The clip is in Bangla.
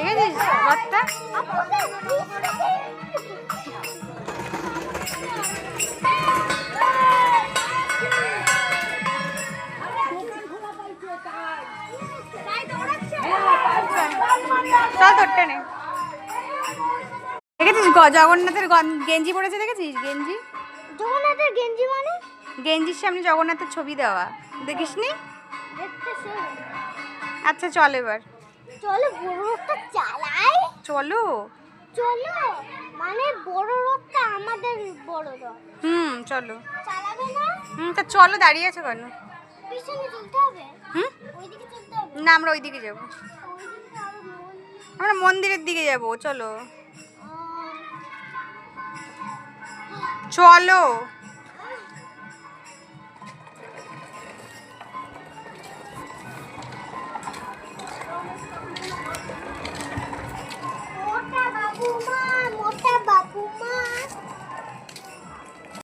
দেখেছিস রথটা? চল তোরটা নে। দেখেছিস জগন্নাথের গেঞ্জি পরেছে, দেখেছিস গেঞ্জি? জগন্নাথের গেঞ্জি মানে? গেঞ্জির সামনে জগন্নাথের ছবি দেওয়া, দেখিসনি? আচ্ছা চল এবার চলো বড় রথটা চালাই। চলো চলো মানে বড় রথটা আমাদের বড় রথ। চলো। চালাবে না? তা চলো, দাঁড়িয়ে আছো কেন? পিছনে চলতে হবে। ওইদিকে চলতে হবে। না আমরা ওইদিকে যাবো, ওইদিকে আরো আমরা মন্দিরের দিকে যাবো, চলো চলো।